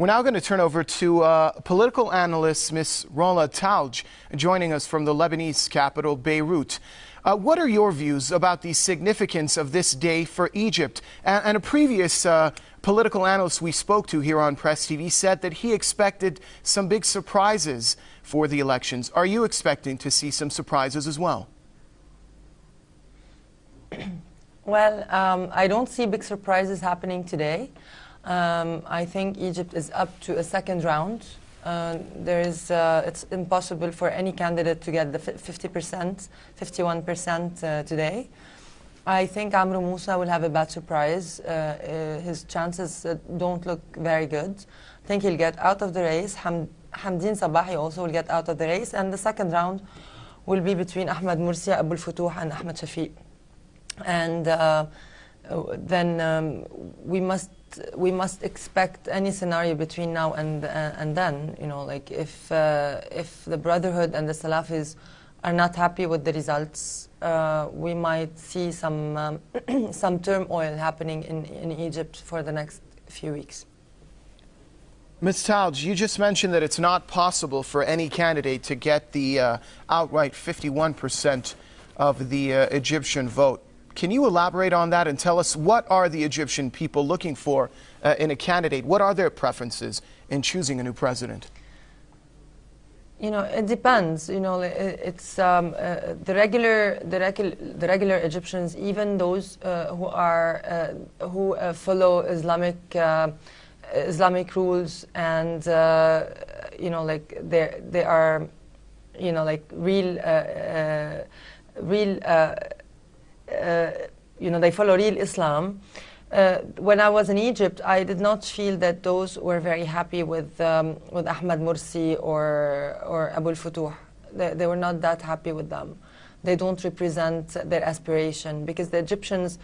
We're now going to turn over to political analyst Ms. Rola Talj, joining us from the Lebanese capital, Beirut. What are your views about the significance of this day for Egypt? And a previous political analyst we spoke to here on PressTV said that he expected some big surprises for the elections. Are you expecting to see some surprises as well? Well, I don't see big surprises happening today. I think Egypt is up to a second round. It's impossible for any candidate to get the 50%, 51% today. I think Amr Moussa will have a bad surprise. His chances don't look very good. I think he'll get out of the race. Hamdin Sabahi also will get out of the race. And the second round will be between Ahmed Mursi, Abul Futuh, and Ahmed Shafiq. And then we must expect any scenario between now and then. You know, like if the Brotherhood and the Salafis are not happy with the results, we might see some some turmoil happening in Egypt for the next few weeks. Ms. Talj, you just mentioned that it's not possible for any candidate to get the outright 51% of the Egyptian vote. Can you elaborate on that and tell us what are the Egyptian people looking for in a candidate? What are their preferences in choosing a new president? You know, it depends. You know, it's the regular Egyptians, even those who follow Islamic rules, and you know, like they are, you know, like real. You know, they follow real Islam. When I was in Egypt, I did not feel that those were very happy with Ahmed Mursi or Abul Futuh. They were not that happy with them. They don't represent their aspiration, because the Egyptians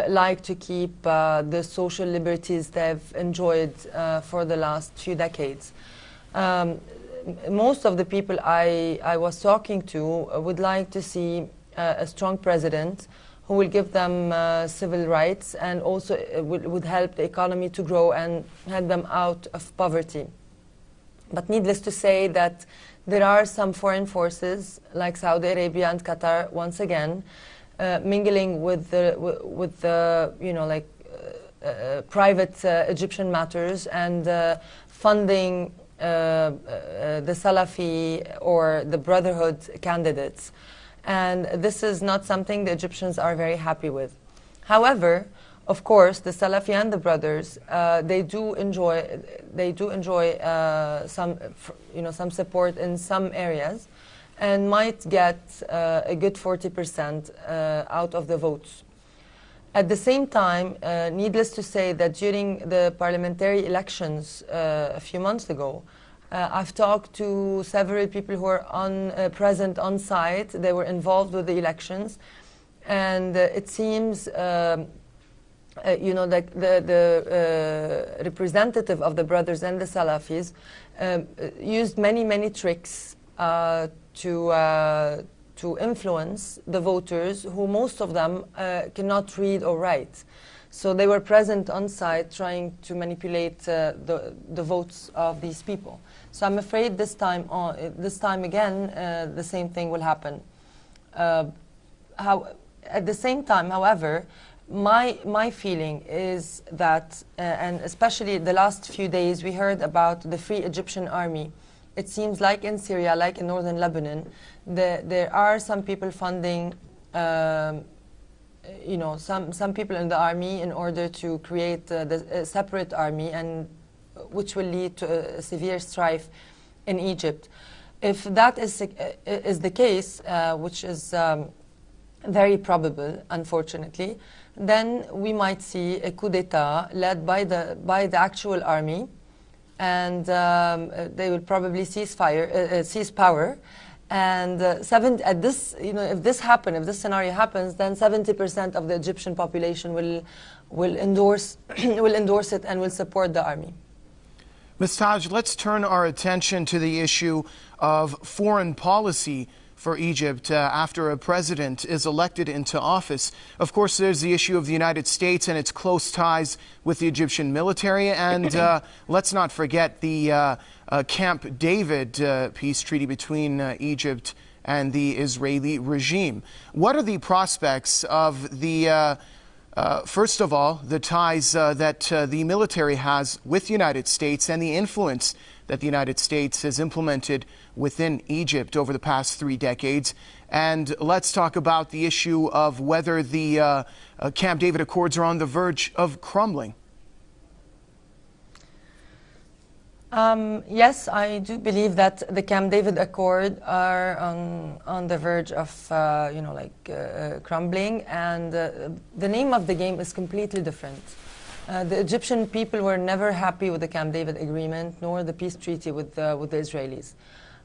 like to keep the social liberties they've enjoyed for the last few decades. Most of the people I was talking to would like to see a strong president who will give them civil rights, and also would help the economy to grow and help them out of poverty. But needless to say that there are some foreign forces like Saudi Arabia and Qatar once again mingling with the you know, like private Egyptian matters, and funding the Salafi or the Brotherhood candidates. And this is not something the Egyptians are very happy with. However, of course, the Salafi and the brothers, they do enjoy some support in some areas, and might get a good 40% out of the votes. At the same time, needless to say that during the parliamentary elections a few months ago, I've talked to several people who are present on site. They were involved with the elections, and it seems, you know, like the representative of the brothers and the Salafis used many tricks to influence the voters, who most of them cannot read or write. So they were present on site trying to manipulate the votes of these people. So I'm afraid this time again, the same thing will happen. At the same time, however, my feeling is that, and especially the last few days, we heard about the Free Egyptian Army. It seems like in Syria, like in northern Lebanon, there are some people funding you know, some people in the army in order to create a separate army, and which will lead to a severe strife in Egypt. If that is the case, which is very probable, unfortunately, then we might see a coup d'etat led by the actual army, and they will probably seize power. And at this, you know, if this scenario happens, then 70% of the Egyptian population will endorse it and will support the army. Ms. Talj, let's turn our attention to the issue of foreign policy for Egypt after a president is elected into office. Of course, there's the issue of the United States and its close ties with the Egyptian military. And let's not forget the Camp David peace treaty between Egypt and the Israeli regime. What are the prospects of the, first of all, the ties that the military has with the United States and the influence that the United States has implemented within Egypt over the past 3 decades? And let's talk about the issue of whether the Camp David Accords are on the verge of crumbling. Yes, I do believe that the Camp David Accord are on the verge of, crumbling, and the name of the game is completely different. The Egyptian people were never happy with the Camp David Agreement, nor the peace treaty with the Israelis.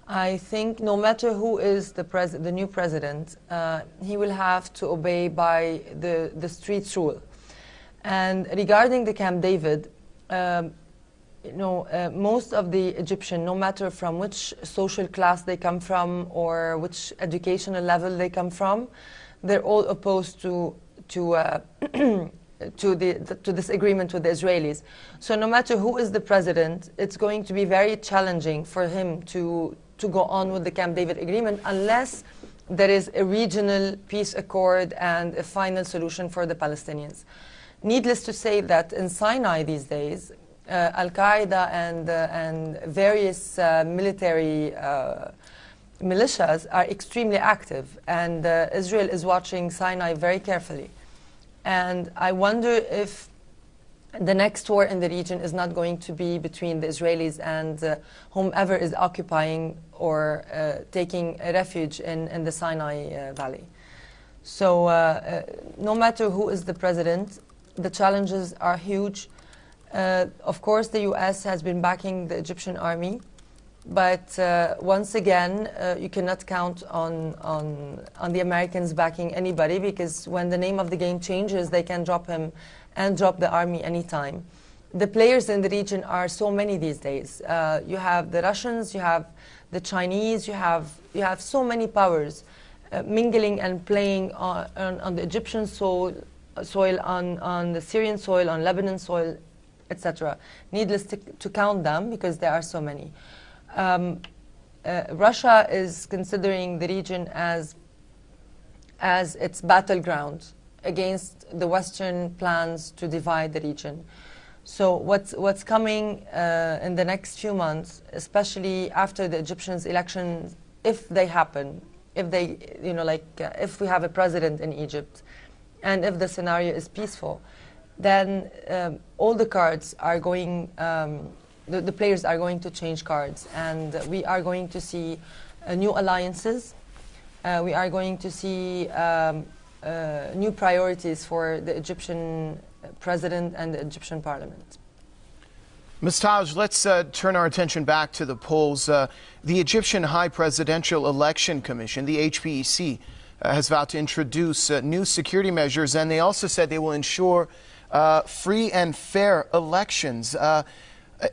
I think no matter who is the new president, he will have to obey by the streets rule. And regarding the Camp David, most of the Egyptian, no matter from which social class they come from or which educational level they come from, they're all opposed to this agreement with the Israelis. So no matter who is the president, it's going to be very challenging for him to go on with the Camp David Agreement unless there is a regional peace accord and a final solution for the Palestinians. Needless to say that in Sinai these days, Al-Qaeda and various military militias are extremely active, and Israel is watching Sinai very carefully. And I wonder if the next war in the region is not going to be between the Israelis and whomever is occupying or taking a refuge in the Sinai Valley. So no matter who is the president, the challenges are huge. Of course, the US has been backing the Egyptian army, but once again, you cannot count on the Americans backing anybody, because when the name of the game changes, they can drop him and drop the army anytime. The players in the region are so many these days. You have the Russians, you have the Chinese, you have so many powers mingling and playing on the Egyptian soil, on the Syrian soil, on Lebanon soil, etc. Needless to count them, because there are so many. Russia is considering the region as its battleground against the Western plans to divide the region. So what's coming in the next few months, especially after the Egyptians' elections, if they happen, if they, if we have a president in Egypt, and if the scenario is peaceful, then all the cards are going, the players are going to change cards, and we are going to see new alliances. We are going to see new priorities for the Egyptian president and the Egyptian parliament. Ms. Talj, let's turn our attention back to the polls. The Egyptian High Presidential Election Commission, the HPEC, has vowed to introduce new security measures, and they also said they will ensure free and fair elections.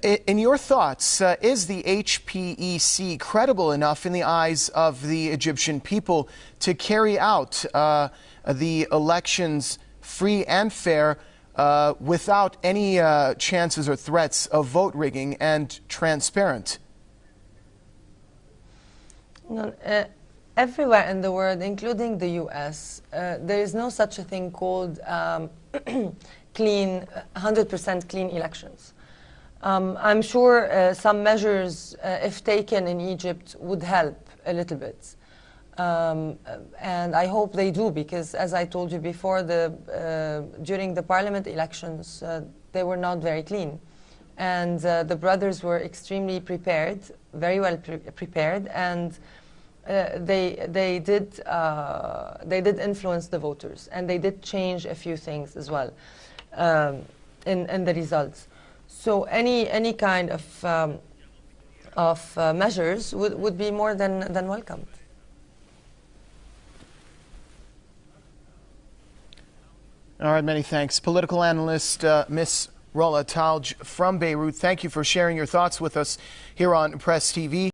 In your thoughts, is the HPEC credible enough in the eyes of the Egyptian people to carry out the elections free and fair without any chances or threats of vote rigging and transparent? No, everywhere in the world, including the US, there is no such a thing called clean, 100% clean elections. I'm sure some measures, if taken in Egypt, would help a little bit. And I hope they do, because as I told you before, during the parliament elections, they were not very clean. And the brothers were extremely prepared, very well prepared, and they did influence the voters, and they did change a few things as well in the results. So any kind of measures would be more than welcomed. All right, many thanks. Political analyst Ms. Rola Talj from Beirut, thank you for sharing your thoughts with us here on Press TV.